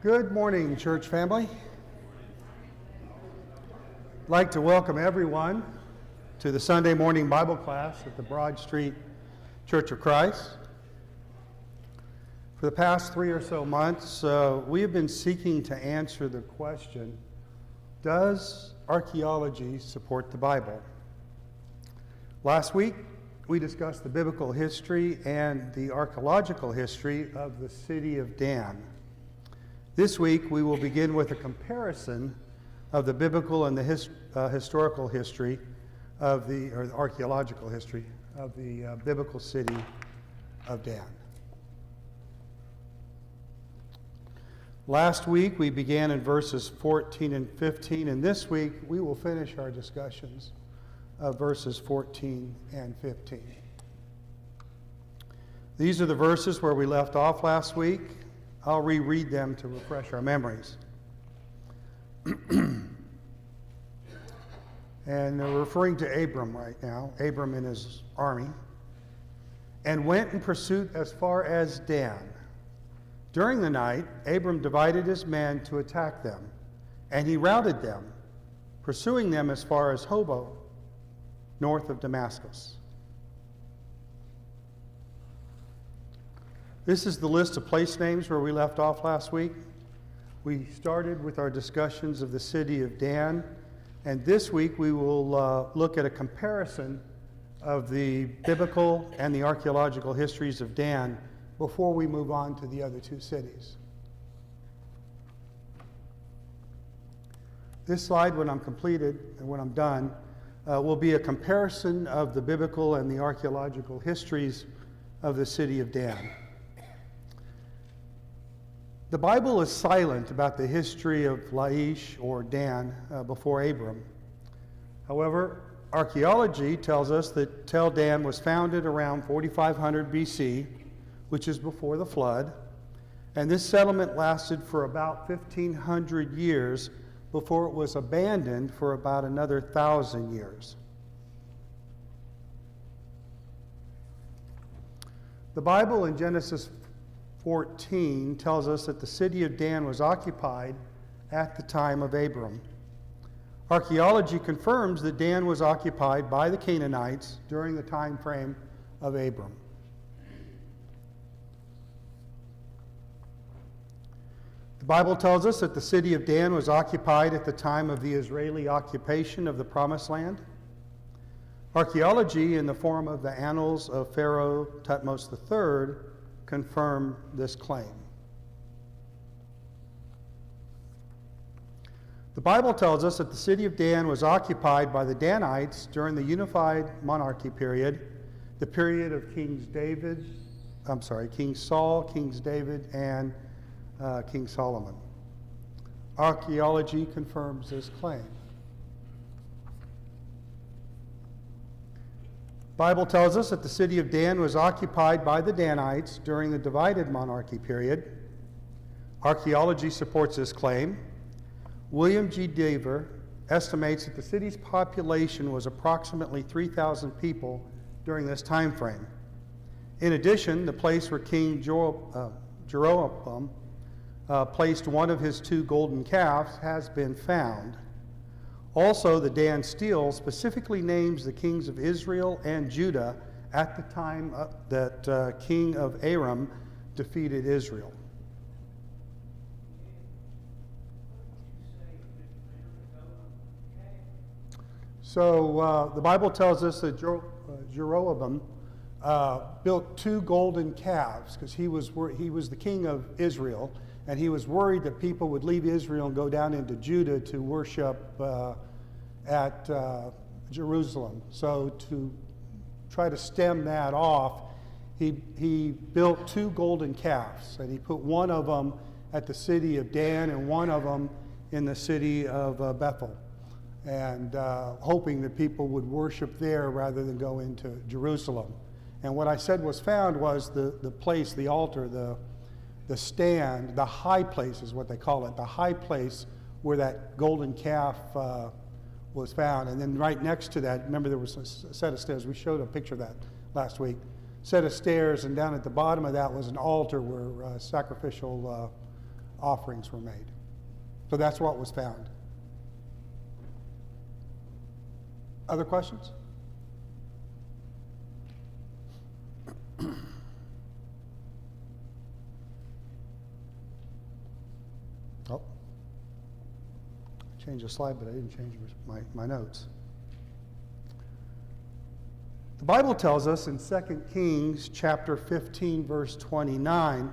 Good morning, church family. I'd like to welcome everyone to the Sunday morning Bible class at the Broad Street Church of Christ. For the past 3 or so months, we have been seeking to answer the question, does archaeology support the Bible? Last week, we discussed the biblical history and the archaeological history of the city of Dan. This week, we will begin with a comparison of the biblical and the historical history or the archaeological history of the biblical city of Dan. Last week, we began in verses 14 and 15, and this week, we will finish our discussions of verses 14 and 15. These are the verses where we left off last week. I'll reread them to refresh our memories. And they're referring to Abram right now, Abram and his army, and went in pursuit as far as Dan. During the night, Abram divided his men to attack them, and he routed them, pursuing them as far as Hobo, north of Damascus. This is the list of place names where we left off last week. We started with our discussions of the city of Dan, and this week we will look at a comparison of the biblical and the archaeological histories of Dan before we move on to the other two cities. This slide, when I'm completed and when I'm done, will be a comparison of the biblical and the archaeological histories of the city of Dan. The Bible is silent about the history of Laish or Dan before Abram. However, archaeology tells us that Tel Dan was founded around 4500 BC, which is before the flood, and this settlement lasted for about 1500 years before it was abandoned for about another 1,000 years. The Bible in Genesis 14 tells us that the city of Dan was occupied at the time of Abram. Archaeology confirms that Dan was occupied by the Canaanites during the time frame of Abram. The Bible tells us that the city of Dan was occupied at the time of the Israeli occupation of the Promised Land. Archaeology, in the form of the Annals of Pharaoh Thutmose III, confirm this claim. The Bible tells us that the city of Dan was occupied by the Danites during the unified monarchy period, the period of King Saul, Kings David, and King Solomon. Archaeology confirms this claim. The Bible tells us that the city of Dan was occupied by the Danites during the divided monarchy period. Archaeology supports this claim. William G. Dever estimates that the city's population was approximately 3,000 people during this time frame. In addition, the place where King Jeroboam placed one of his 2 golden calves has been found. Also, the Dan stele specifically names the kings of Israel and Judah at the time that King of Aram defeated Israel. So the Bible tells us that Jeroboam built 2 golden calves because he was the king of Israel, and he was worried that people would leave Israel and go down into Judah to worship at Jerusalem. So to try to stem that off, he built 2 golden calves, and he put one of them at the city of Dan and one of them in the city of Bethel, and hoping that people would worship there rather than go into Jerusalem. And what I said was found was the place, the altar, the stand, the high place is what they call it, the high place where that golden calf was found. And then right next to that, remember there was a set of stairs. We showed a picture of that last week. Set of stairs, and down at the bottom of that was an altar where sacrificial offerings were made. So that's what was found. Other questions? Oh, I changed the slide, but I didn't change my notes. The Bible tells us in 2 Kings chapter 15, verse 29,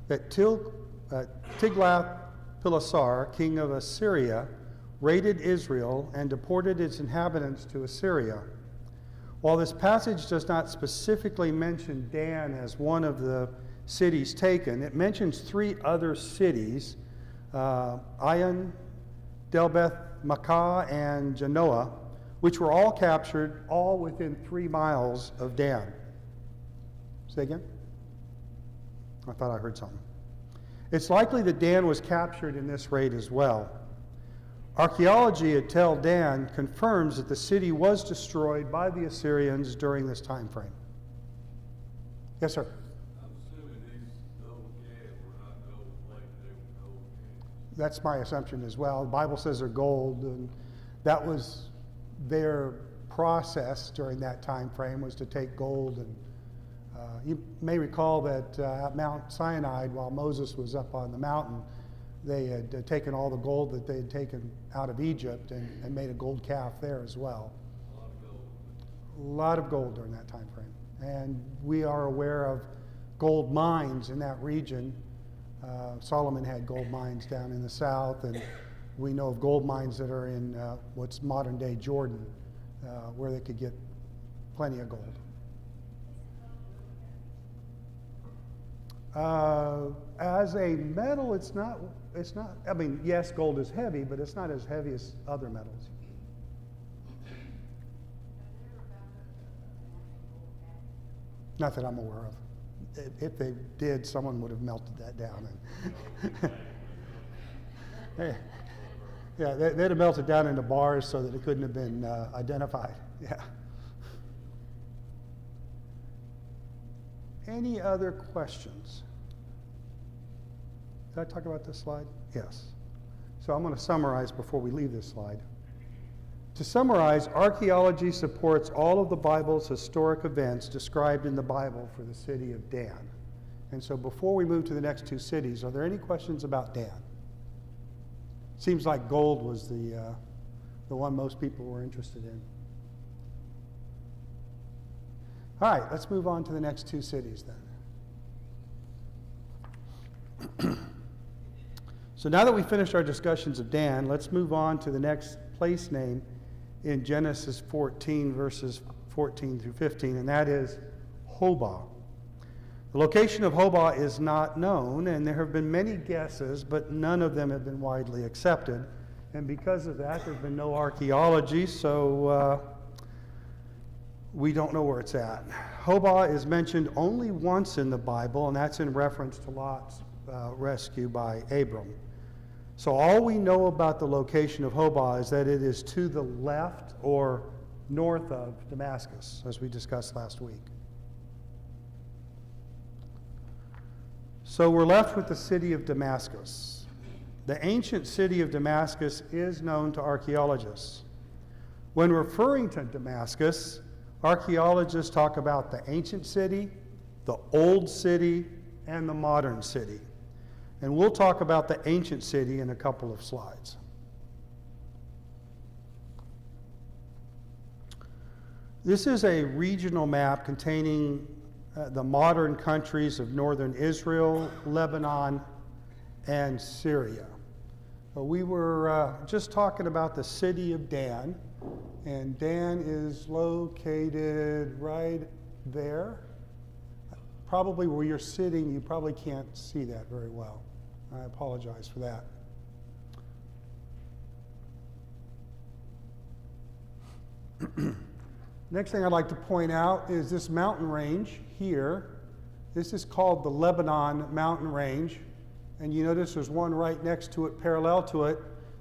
that Tiglath-Pileser, king of Assyria, raided Israel and deported its inhabitants to Assyria. While this passage does not specifically mention Dan as one of the cities taken, it mentions 3 other cities, Ayan, Delbeth-Makkah, and Genoa, which were all captured, all within 3 miles of Dan. Say again? I thought I heard something. It's likely that Dan was captured in this raid as well. Archaeology at Tel Dan confirms that the city was destroyed by the Assyrians during this time frame. Yes, sir? I'm assuming these gold calves were not gold plated, they were gold calves. That's my assumption as well. The Bible says they're gold, and that was their process during that time frame, was to take gold. And you may recall that at Mount Sinai, while Moses was up on the mountain, they had taken all the gold that they had taken out of Egypt and made a gold calf there as well. A lot of gold. A lot of gold during that time frame. And we are aware of gold mines in that region. Solomon had gold mines down in the south, and we know of gold mines that are in what's modern day Jordan, where they could get plenty of gold. As a metal, it's not, I mean, yes, gold is heavy, but it's not as heavy as other metals. Not that I'm aware of. If they did, someone would have melted that down. Yeah, they'd have melted down into bars so that it couldn't have been identified. Yeah. Any other questions? Did I talk about this slide? Yes. So I'm going to summarize before we leave this slide. To summarize, archaeology supports all of the Bible's historic events described in the Bible for the city of Dan. And so before we move to the next 2 cities, are there any questions about Dan? Seems like gold was the one most people were interested in. All right, let's move on to the next 2 cities then. So now that we've finished our discussions of Dan, let's move on to the next place name in Genesis 14, verses 14 through 15, and that is Hobah. The location of Hobah is not known, and there have been many guesses, but none of them have been widely accepted. And because of that, there's been no archaeology, so we don't know where it's at. Hobah is mentioned only once in the Bible, and that's in reference to Lot's rescue by Abram. So all we know about the location of Hobah is that it is to the left or north of Damascus, as we discussed last week. So we're left with the city of Damascus. The ancient city of Damascus is known to archaeologists. When referring to Damascus, archaeologists talk about the ancient city, the old city, and the modern city. And we'll talk about the ancient city in a couple of slides. This is a regional map containing the modern countries of northern Israel, Lebanon, and Syria. We were just talking about the city of Dan, and Dan is located right there. Probably where you're sitting, you probably can't see that very well. I apologize for that. Next thing I'd like to point out is this mountain range here. This is called the Lebanon mountain range. And you notice there's one right next to it, parallel to it.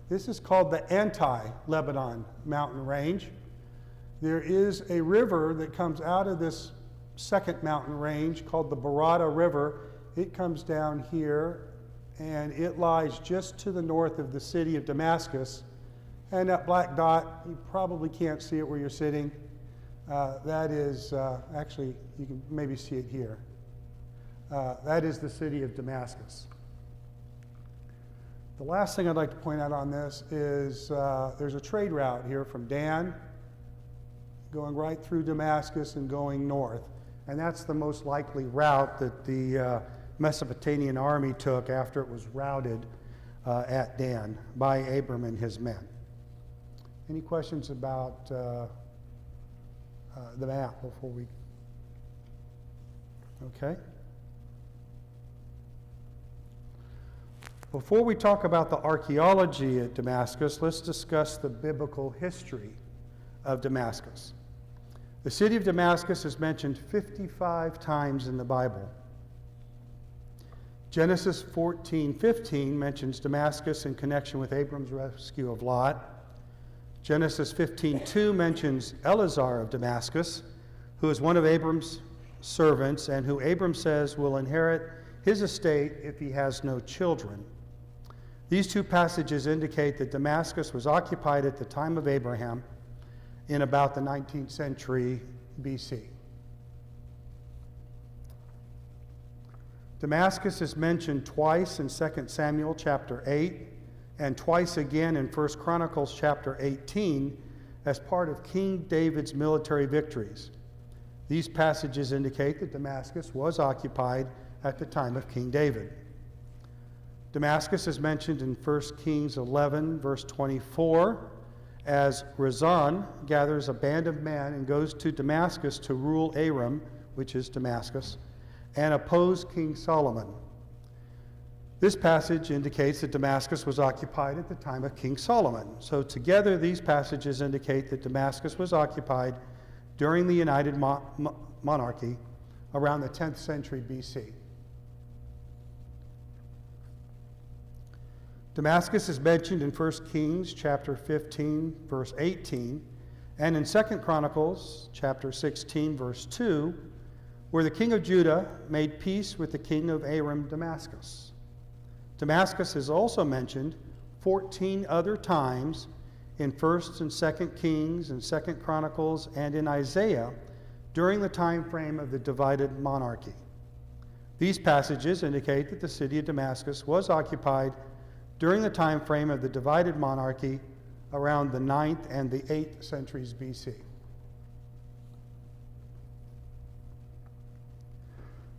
This is called the anti-Lebanon mountain range. There is a river that comes out of this second mountain range called the Barada River. It comes down here and it lies just to the north of the city of Damascus. And that black dot, you probably can't see it where you're sitting. That is, actually, you can maybe see it here. That is the city of Damascus. The last thing I'd like to point out on this is there's a trade route here from Dan, going right through Damascus and going north. And that's the most likely route that the Mesopotamian army took after it was routed at Dan by Abram and his men. Any questions about the map before we? Okay. Before we talk about the archaeology at Damascus, let's discuss the biblical history of Damascus. The city of Damascus is mentioned 55 times in the Bible. Genesis 14:15 mentions Damascus in connection with Abram's rescue of Lot. Genesis 15:2 mentions Eleazar of Damascus, who is one of Abram's servants and who Abram says will inherit his estate if he has no children. These two passages indicate that Damascus was occupied at the time of Abraham in about the 19th century BC. Damascus is mentioned twice in 2 Samuel chapter 8 and twice again in 1 Chronicles chapter 18 as part of King David's military victories. These passages indicate that Damascus was occupied at the time of King David. Damascus is mentioned in 1 Kings 11, verse 24, as Rezon gathers a band of men and goes to Damascus to rule Aram, which is Damascus, and oppose King Solomon. This passage indicates that Damascus was occupied at the time of King Solomon. So together, these passages indicate that Damascus was occupied during the United Monarchy around the 10th century BC. Damascus is mentioned in 1 Kings chapter 15, verse 18, and in 2 Chronicles chapter 16, verse 2, where the king of Judah made peace with the king of Aram, Damascus. Damascus is also mentioned 14 other times in 1st and 2nd Kings and 2nd Chronicles and in Isaiah during the time frame of the divided monarchy. These passages indicate that the city of Damascus was occupied during the time frame of the divided monarchy around the 9th and the 8th centuries BC.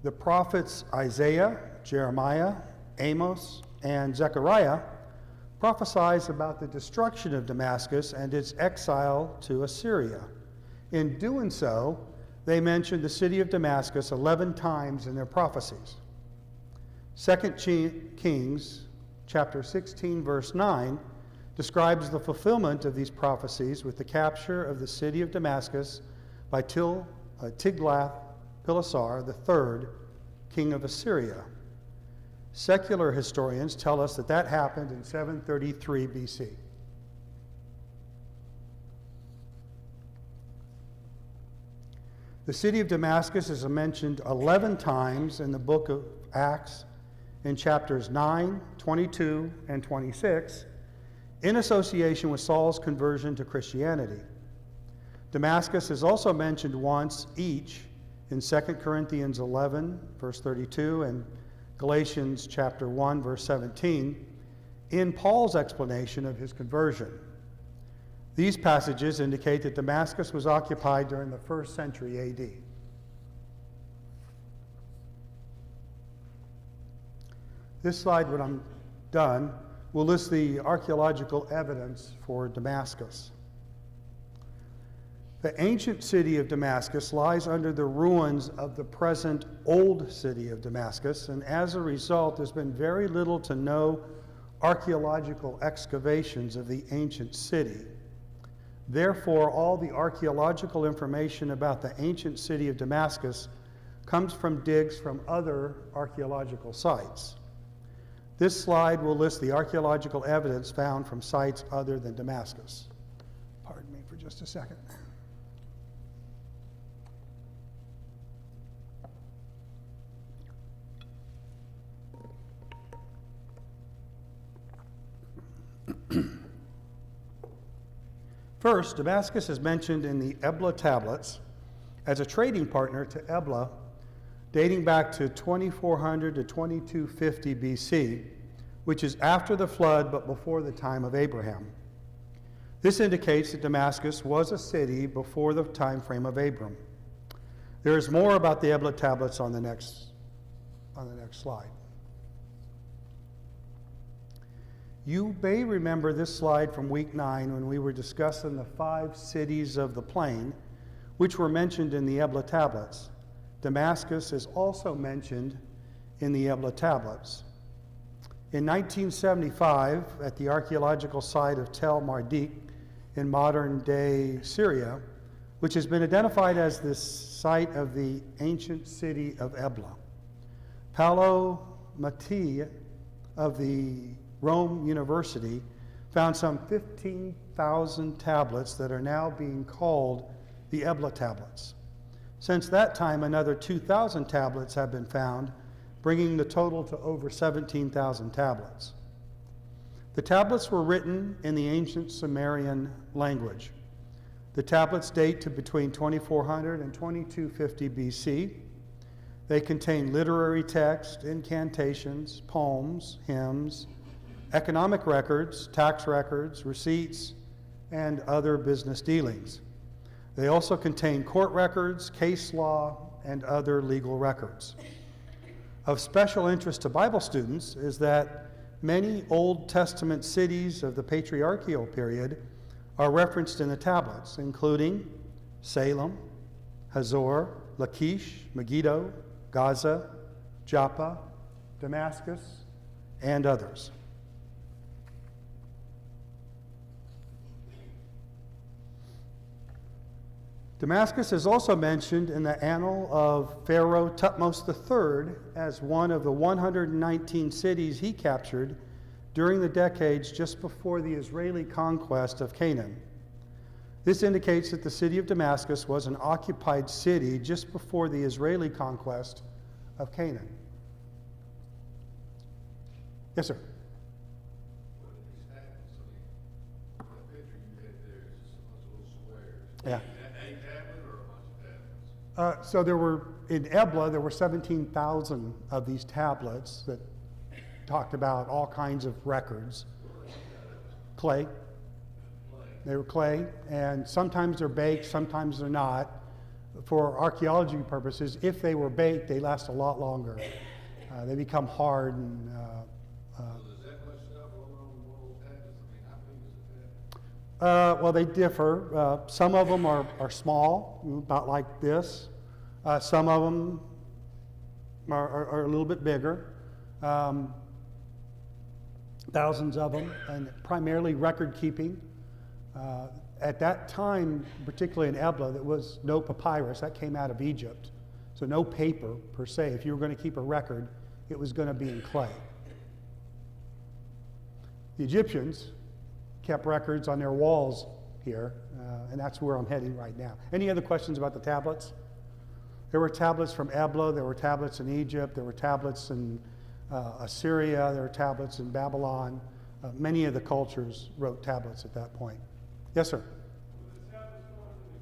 The prophets Isaiah, Jeremiah, Amos, and Zechariah prophesies about the destruction of Damascus and its exile to Assyria. In doing so, they mention the city of Damascus 11 times in their prophecies. 2 Kings chapter 16, verse 9, describes the fulfillment of these prophecies with the capture of the city of Damascus by Tiglath-Pileser III, king of Assyria. Secular historians tell us that that happened in 733 BC. The city of Damascus is mentioned 11 times in the book of Acts in chapters 9, 22, and 26, in association with Saul's conversion to Christianity. Damascus is also mentioned once each in 2 Corinthians 11, verse 32, and Galatians chapter 1, verse 17, in Paul's explanation of his conversion. These passages indicate that Damascus was occupied during the 1st century AD. This slide, when I'm done, will list the archaeological evidence for Damascus. The ancient city of Damascus lies under the ruins of the present old city of Damascus, and as a result, there's been very little to no archaeological excavations of the ancient city. Therefore, all the archaeological information about the ancient city of Damascus comes from digs from other archaeological sites. This slide will list the archaeological evidence found from sites other than Damascus. Pardon me for just a second. First, Damascus is mentioned in the Ebla tablets as a trading partner to Ebla dating back to 2400 to 2250 BC, which is after the flood but before the time of Abraham. This indicates that Damascus was a city before the time frame of Abram. There is more about the Ebla tablets on the next slide. You may remember this slide from week 9 when we were discussing the 5 cities of the plain, which were mentioned in the Ebla tablets. Damascus is also mentioned in the Ebla tablets. In 1975, at the archaeological site of Tel Mardik in modern-day Syria, which has been identified as the site of the ancient city of Ebla, Paolo Matti of the Rome University found some 15,000 tablets that are now being called the Ebla tablets. Since that time, another 2,000 tablets have been found, bringing the total to over 17,000 tablets. The tablets were written in the ancient Sumerian language. The tablets date to between 2400 and 2250 BC. They contain literary text, incantations, poems, hymns, economic records, tax records, receipts, and other business dealings. They also contain court records, case law, and other legal records. Of special interest to Bible students is that many Old Testament cities of the patriarchal period are referenced in the tablets, including Salem, Hazor, Lachish, Megiddo, Gaza, Joppa, Damascus, and others. Damascus is also mentioned in the annal of Pharaoh Thutmose III as one of the 119 cities he captured during the decades just before the Israeli conquest of Canaan. This indicates that the city of Damascus was an occupied city just before the Israeli conquest of Canaan. Yes, sir. What are these tablets? I mean, the picture you had there is just a bunch of little squares. Yeah. Is that a tablet or a bunch of tablets? So there were, in Ebla, there were 17,000 of these tablets that talked about all kinds of records. Clay. They were clay, and sometimes they're baked, sometimes they're not. For archaeology purposes, if they were baked, they last a lot longer. They become hard and So does that much stuff going on in one of those tablets? I mean, how big is a tablet? well, they differ. Some of them are small, about like this. Some of them are a little bit bigger. Thousands of them, and primarily record keeping. At that time, particularly in Ebla, there was no papyrus. That came out of Egypt. So no paper, per se. If you were going to keep a record, it was going to be in clay. The Egyptians kept records on their walls here, and that's where I'm heading right now. Any other questions about the tablets? There were tablets from Ebla, there were tablets in Egypt, there were tablets in Assyria, there were tablets in Babylon. Many of the cultures wrote tablets at that point. Yes, sir? Were the tablets found in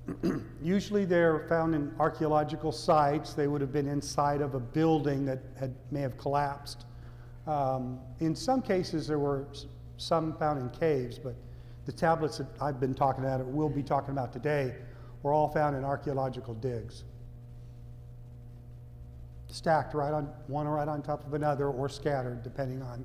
the ground, caves, Usually they're found in archaeological sites. They would have been inside of a building that may have collapsed. In some cases, there were some found in caves, but the tablets that I've been talking about, or will be talking about today, were all found in archaeological digs. Stacked one right on top of another, or scattered, depending on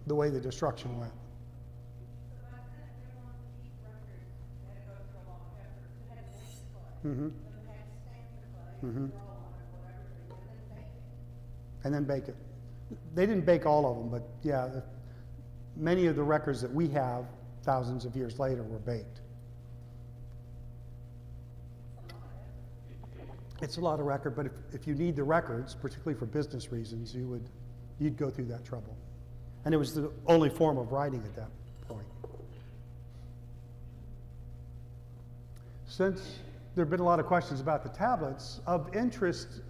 the way the destruction went. So back then, if they wanted to keep records, they had to go through a long effort to have this clay. Mm-hmm. Then they had to stamp the clay, Mhm. draw on it, whatever, and then bake it. And then bake it. They didn't bake all of them, but yeah, many of the records that we have thousands of years later were baked. It's a lot of record, but if you need the records, particularly for business reasons, you'd go through that trouble. And it was the only form of writing at that point. Since there have been a lot of questions about the tablets, of interest,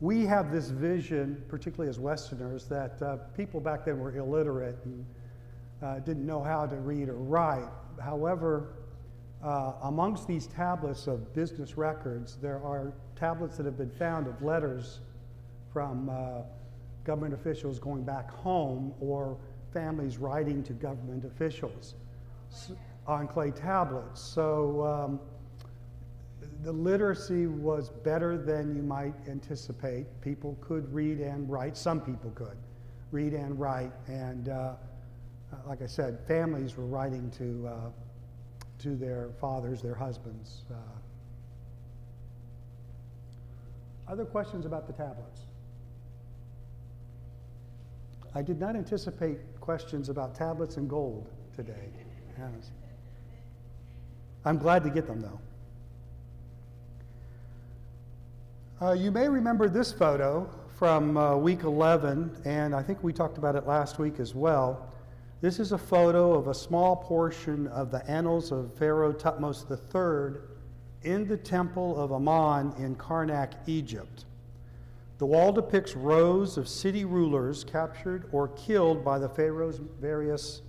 we have this vision, particularly as Westerners, that people back then were illiterate and didn't know how to read or write. However, amongst these tablets of business records, there are tablets that have been found of letters from government officials going back home or families writing to government officials on clay tablets. So the literacy was better than you might anticipate. People could read and write. Some people could read and write. And like I said, families were writing to their fathers, their husbands. Other questions about the tablets? I did not anticipate questions about tablets and gold today. Yes. I'm glad to get them, though. You may remember this photo from week 11, and I think we talked about it last week as well. This is a photo of a small portion of the annals of Pharaoh Thutmose III in the Temple of Amun in Karnak, Egypt. The wall depicts rows of city rulers captured or killed by the Pharaoh's various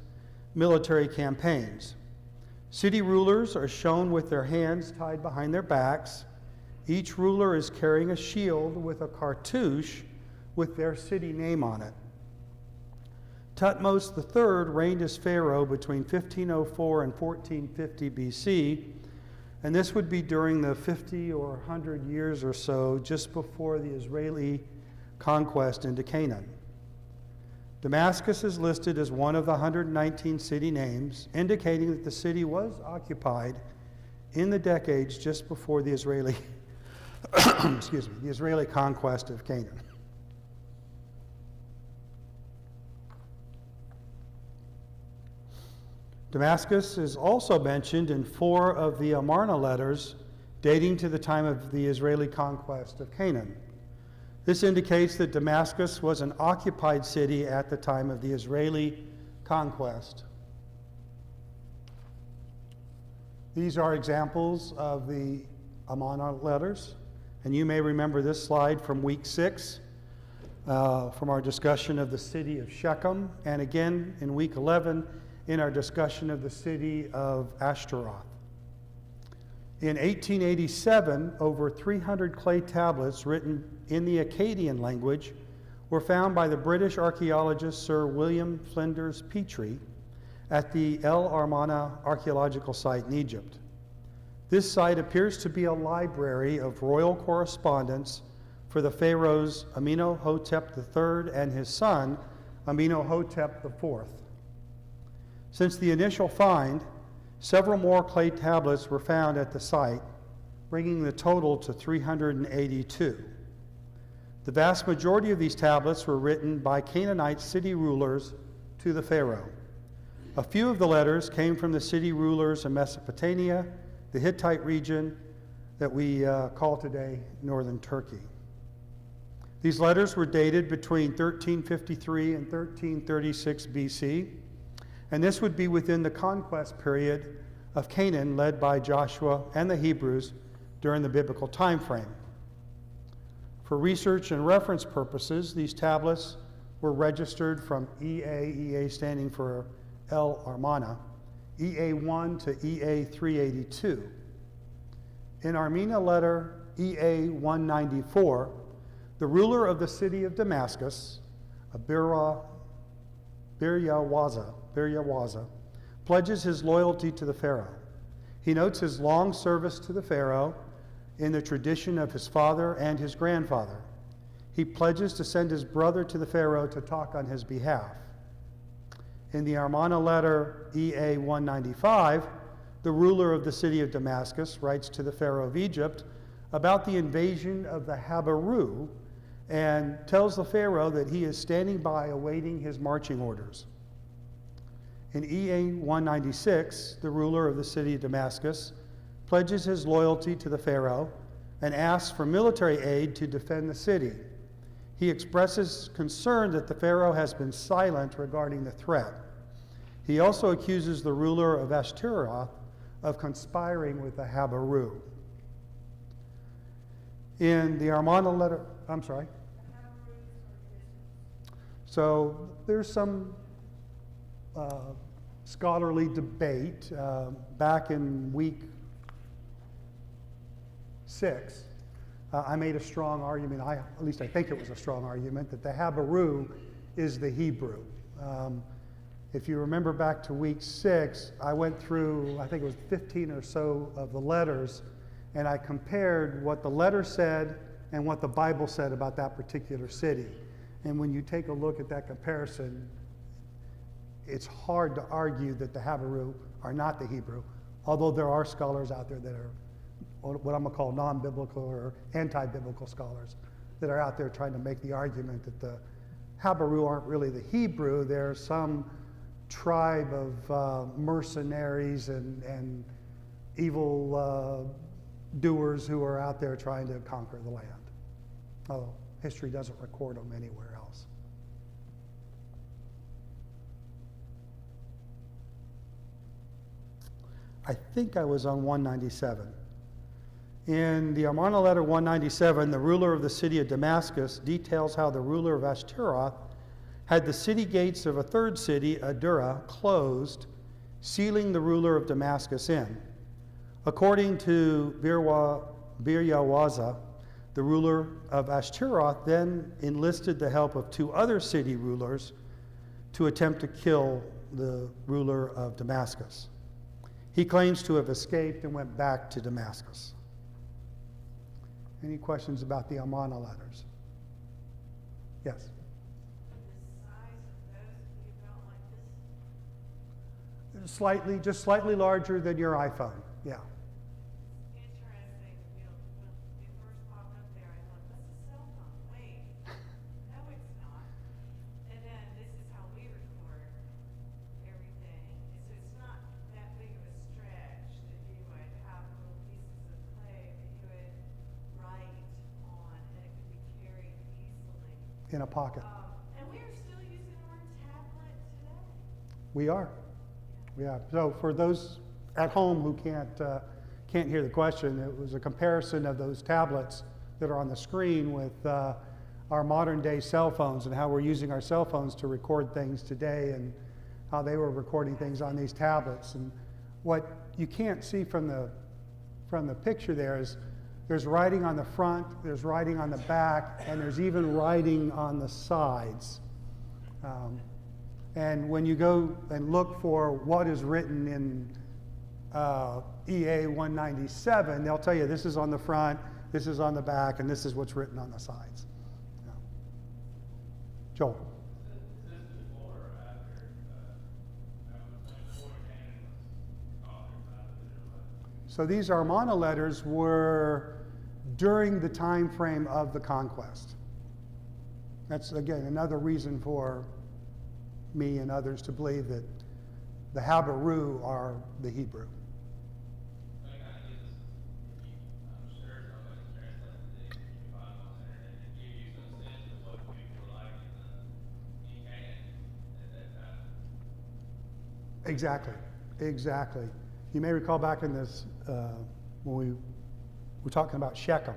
military campaigns. City rulers are shown with their hands tied behind their backs. Each ruler is carrying a shield with a cartouche with their city name on it. Thutmose III reigned as pharaoh between 1504 and 1450 BC, and this would be during the 50 or 100 years or so just before the Israeli conquest into Canaan. Damascus is listed as one of the 119 city names, indicating that the city was occupied in the decades just before the Israeli excuse me, the Israeli conquest of Canaan. Damascus is also mentioned in 4 of the Amarna letters dating to the time of the Israeli conquest of Canaan. This indicates that Damascus was an occupied city at the time of the Israeli conquest. These are examples of the Amarna letters. And you may remember this slide from week 6, from our discussion of the city of Shechem, and again in week 11 in our discussion of the city of Ashtaroth. In 1887, over 300 clay tablets written in the Akkadian language were found by the British archaeologist Sir William Flinders Petrie at the El Armana archaeological site in Egypt. This site appears to be a library of royal correspondence for the pharaohs Amenhotep III and his son Amenhotep IV. Since the initial find, several more clay tablets were found at the site, bringing the total to 382. The vast majority of these tablets were written by Canaanite city rulers to the pharaoh. A few of the letters came from the city rulers of Mesopotamia, the Hittite region that we call today northern Turkey. These letters were dated between 1353 and 1336 BC, and this would be within the conquest period of Canaan led by Joshua and the Hebrews during the biblical time frame. For research and reference purposes, these tablets were registered from EA standing for El Armana, EA1 to EA382. In Armena letter EA194, the ruler of the city of Damascus, Biryawaza, pledges his loyalty to the pharaoh. He notes his long service to the pharaoh in the tradition of his father and his grandfather. He pledges to send his brother to the pharaoh to talk on his behalf. In the Armana letter EA195, the ruler of the city of Damascus writes to the Pharaoh of Egypt about the invasion of the Habaru and tells the Pharaoh that he is standing by awaiting his marching orders. In EA196, the ruler of the city of Damascus pledges his loyalty to the Pharaoh and asks for military aid to defend the city. He expresses concern that the Pharaoh has been silent regarding the threat. He also accuses the ruler of Ashtaroth of conspiring with the Habaru. In the Armana letter, I'm sorry. So there's some scholarly debate back in week 6. I made a strong argument, at least I think it was a strong argument, that the Habaru is the Hebrew. If you remember back to week 6, I went through, I think it was 15 or so of the letters, and I compared what the letter said and what the Bible said about that particular city. And when you take a look at that comparison, it's hard to argue that the Habaru are not the Hebrew, although there are scholars out there that are what I'm going to call non-biblical or anti-biblical scholars that are out there trying to make the argument that the Habaru aren't really the Hebrew. They're some tribe of mercenaries and evil doers who are out there trying to conquer the land. Although history doesn't record them anywhere else. I think I was on 197. In the Amarna letter 197, the ruler of the city of Damascus details how the ruler of Ashtaroth had the city gates of a third city, Adurra, closed, sealing the ruler of Damascus in. According to Biryawaza, the ruler of Ashtaroth then enlisted the help of 2 other city rulers to attempt to kill the ruler of Damascus. He claims to have escaped and went back to Damascus. Any questions about the Amarna letters? Yes? The size of those would be about like this? Slightly, just slightly larger than your iPhone, yeah. Interesting, when it first popped up there, I thought, that's a cell phone. Wait, no, it's not. And then this is how we record everything. So it's not that big of a stretch that you would have little pieces of clay that you would write on, and it could be carried easily. In a pocket. And we are still using our tablet today. We are. Yeah. So for those at home who can't hear the question, it was a comparison of those tablets that are on the screen with our modern day cell phones and how we're using our cell phones to record things today and how they were recording things on these tablets. And what you can't see from the picture there is there's writing on the front, there's writing on the back, and there's even writing on the sides. And when you go and look for what is written in EA 197, they'll tell you this is on the front, this is on the back, and this is what's written on the sides. Yeah. Joel. So these Amarna letters were during the time frame of the conquest. That's, again, another reason for me and others to believe that the Habaru are the Hebrew. Exactly, exactly. You may recall back in this, when we were talking about Shechem,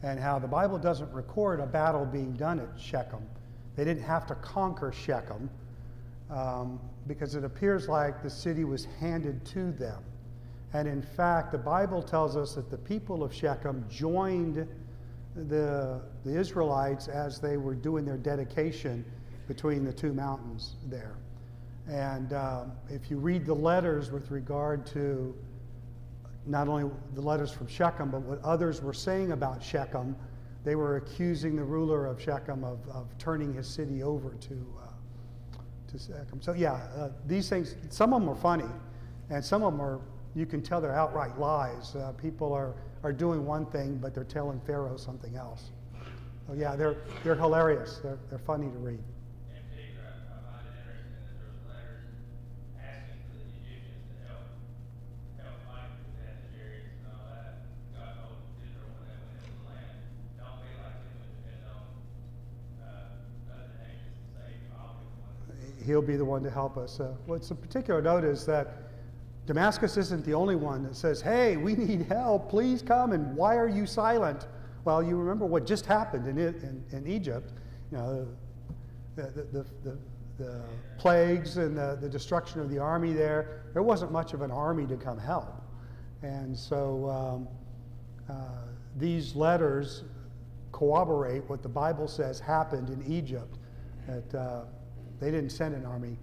and how the Bible doesn't record a battle being done at Shechem. They didn't have to conquer Shechem because it appears like the city was handed to them. And in fact, the Bible tells us that the people of Shechem joined the Israelites as they were doing their dedication between the 2 mountains there. And if you read the letters with regard to not only the letters from Shechem, but what others were saying about Shechem, they were accusing the ruler of Shechem of turning his city over to Shechem. So yeah, these things, some of them are funny, and some of them are, you can tell they're outright lies. People are doing one thing, but they're telling Pharaoh something else. So yeah, they're hilarious. They're funny to read. He'll be the one to help us. What's a particular note is that Damascus isn't the only one that says, hey, we need help, please come, and why are you silent? Well, you remember what just happened in Egypt. You know, the plagues and the destruction of the army there wasn't much of an army to come help. And so these letters corroborate what the Bible says happened in Egypt, that they didn't send an army.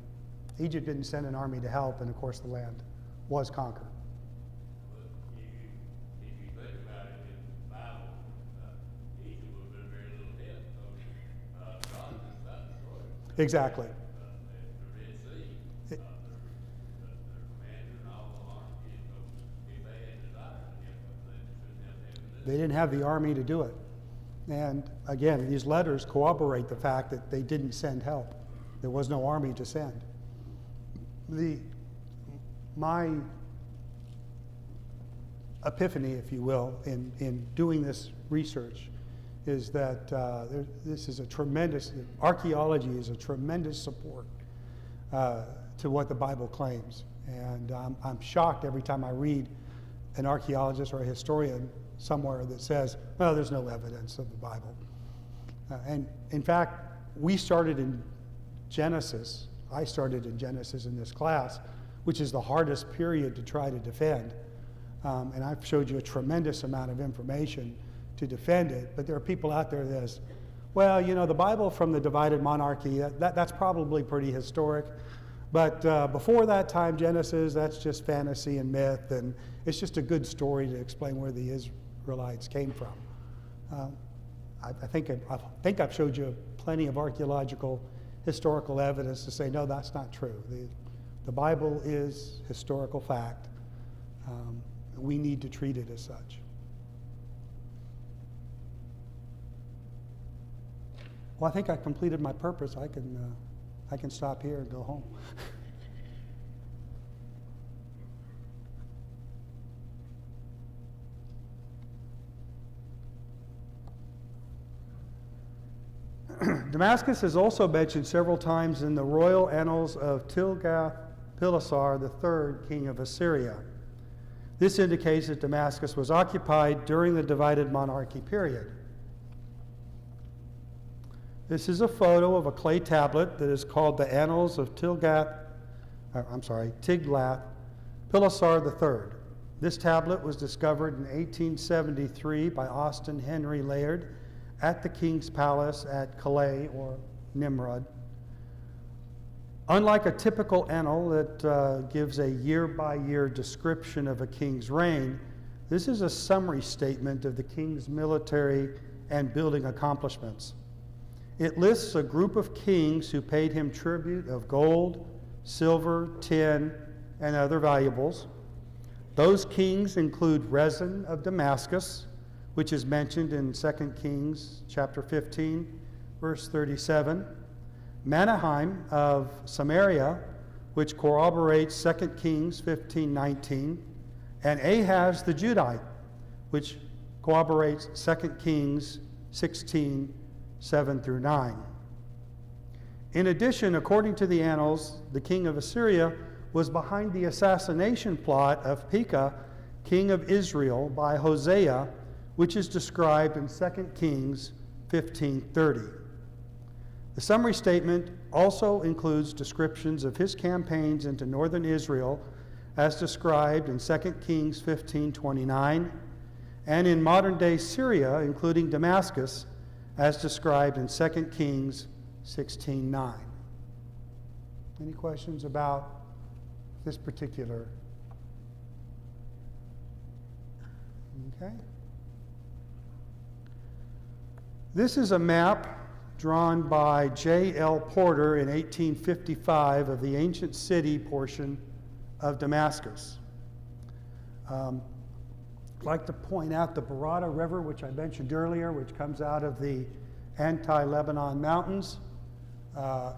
Egypt didn't send an army to help, and of course the land was conquered. But if you think about it in the Bible, Egypt would have been very little help. So God is about to destroy it. Exactly. The Red Sea, their commander and all the army, so if they had desired to help them, they shouldn't have had to do it. They didn't have the army to do it. And again, these letters corroborate the fact that they didn't send help. There was no army to send. My epiphany, if you will, in doing this research is that this is a tremendous, archaeology is a tremendous support to what the Bible claims. And I'm shocked every time I read an archaeologist or a historian somewhere that says, well, there's no evidence of the Bible. And in fact, we started in Genesis. I started in Genesis in this class, which is the hardest period to try to defend. And I've showed you a tremendous amount of information to defend it. But there are people out there that says, well, you know, the Bible from the divided monarchy, that's probably pretty historic. But before that time, Genesis, that's just fantasy and myth, and it's just a good story to explain where the Israelites came from. I think I've showed you plenty of archaeological, historical evidence to say, no, that's not true. The Bible is historical fact. We need to treat it as such. Well, I think I completed my purpose. I can stop here and go home. Damascus is also mentioned several times in the royal annals of Tiglath-Pileser III, king of Assyria. This indicates that Damascus was occupied during the divided monarchy period. This is a photo of a clay tablet that is called the Annals of Tiglath-Pileser III. This tablet was discovered in 1873 by Austin Henry Layard at the King's Palace at Calais, or Nimrod. Unlike a typical annal that gives a year-by-year description of a king's reign, this is a summary statement of the king's military and building accomplishments. It lists a group of kings who paid him tribute of gold, silver, tin, and other valuables. Those kings include Rezin of Damascus, which is mentioned in 2 Kings chapter 15, verse 37, Menahem of Samaria, which corroborates 2 Kings 15:19, and Ahaz the Judite, which corroborates 2 Kings 16:7 through 9. In addition, according to the annals, the king of Assyria was behind the assassination plot of Pekah, king of Israel, by Hosea, which is described in 2 Kings 15:30. The summary statement also includes descriptions of his campaigns into northern Israel as described in 2 Kings 15:29 and in modern-day Syria, including Damascus, as described in 2 Kings 16:9. Any questions about this particular? Okay. This is a map drawn by J.L. Porter in 1855 of the ancient city portion of Damascus. I'd like to point out the Barada River, which I mentioned earlier, which comes out of the anti-Lebanon mountains,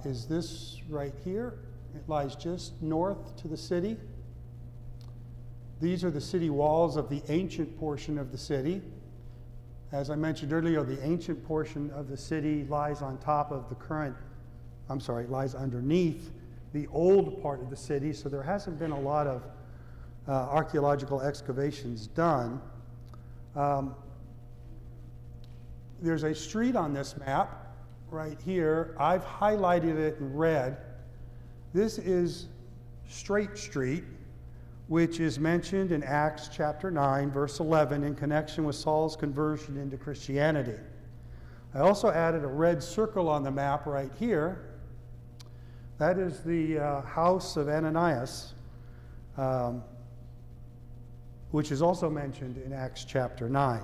is this right here. It lies just north to the city. These are the city walls of the ancient portion of the city. As I mentioned earlier, the ancient portion of the city lies on top of the lies underneath the old part of the city, so there hasn't been a lot of archaeological excavations done. There's a street on this map right here. I've highlighted it in red This is Straight Street, which is mentioned in Acts chapter 9, verse 11, in connection with Saul's conversion into Christianity. I also added a red circle on the map right here. That is the house of Ananias, which is also mentioned in Acts chapter 9.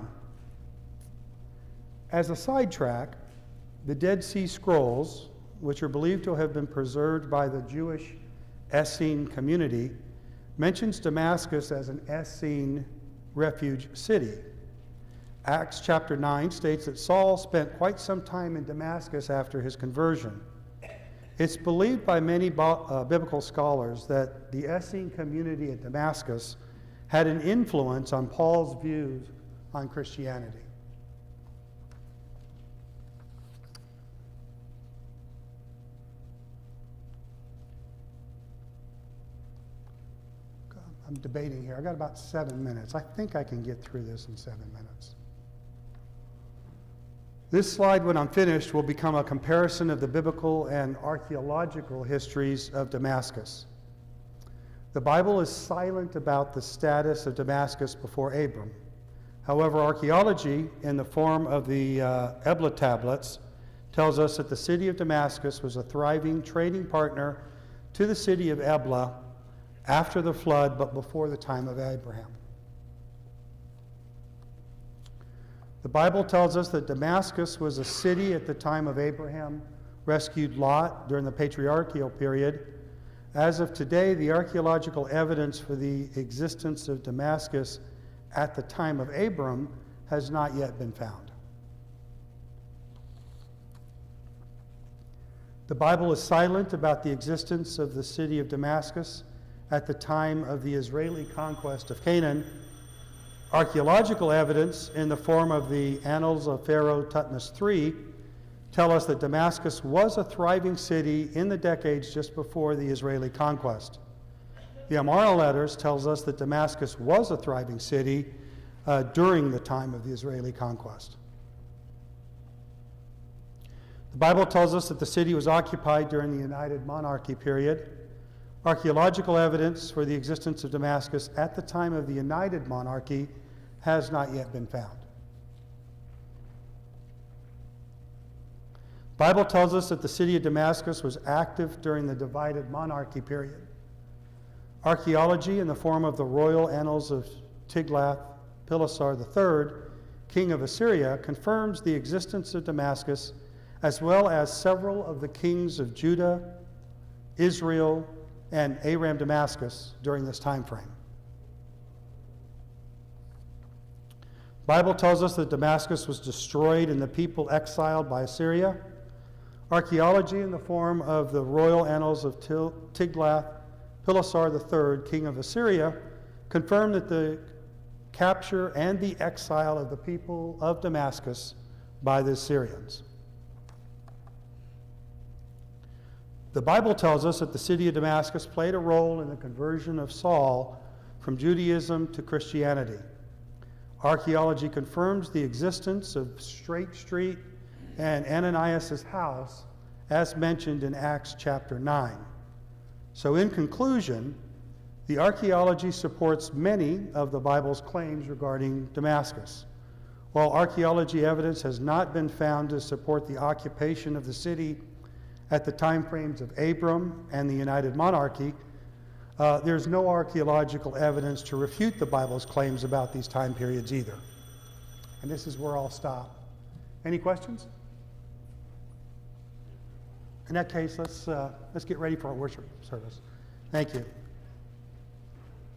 As a sidetrack, the Dead Sea Scrolls, which are believed to have been preserved by the Jewish Essene community, mentions Damascus as an Essene refuge city. Acts chapter 9 states that Saul spent quite some time in Damascus after his conversion. It's believed by many biblical scholars that the Essene community at Damascus had an influence on Paul's views on Christianity. I'm debating here. I got about 7 minutes. I think I can get through this in 7 minutes. This slide, when I'm finished, will become a comparison of the biblical and archaeological histories of Damascus. The Bible is silent about the status of Damascus before Abram. However, archaeology, in the form of the Ebla tablets, tells us that the city of Damascus was a thriving trading partner to the city of Ebla after the flood, but before the time of Abraham. The Bible tells us that Damascus was a city at the time of Abraham, rescued Lot during the patriarchal period. As of today, the archaeological evidence for the existence of Damascus at the time of Abram has not yet been found. The Bible is silent about the existence of the city of Damascus at the time of the Israeli conquest of Canaan. Archaeological evidence in the form of the Annals of Pharaoh Thutmose III tell us that Damascus was a thriving city in the decades just before the Israeli conquest. The Amara letters tells us that Damascus was a thriving city during the time of the Israeli conquest. The Bible tells us that the city was occupied during the United Monarchy period. Archaeological evidence for the existence of Damascus at the time of the United Monarchy has not yet been found. The Bible tells us that the city of Damascus was active during the divided monarchy period. Archaeology in the form of the royal annals of Tiglath-Pileser III, king of Assyria, confirms the existence of Damascus, as well as several of the kings of Judah, Israel, and Aram Damascus during this time frame. The Bible tells us that Damascus was destroyed and the people exiled by Assyria. Archaeology in the form of the royal annals of Tiglath-Pileser III, king of Assyria, confirm that the capture and the exile of the people of Damascus by the Assyrians. The Bible tells us that the city of Damascus played a role in the conversion of Saul from Judaism to Christianity. Archaeology confirms the existence of Straight Street and Ananias' house, as mentioned in Acts chapter 9. So in conclusion, the archaeology supports many of the Bible's claims regarding Damascus. While archaeology evidence has not been found to support the occupation of the city at the time frames of Abram and the United Monarchy, there's no archaeological evidence to refute the Bible's claims about these time periods either. And this is where I'll stop. Any questions? In that case, let's get ready for our worship service. Thank you.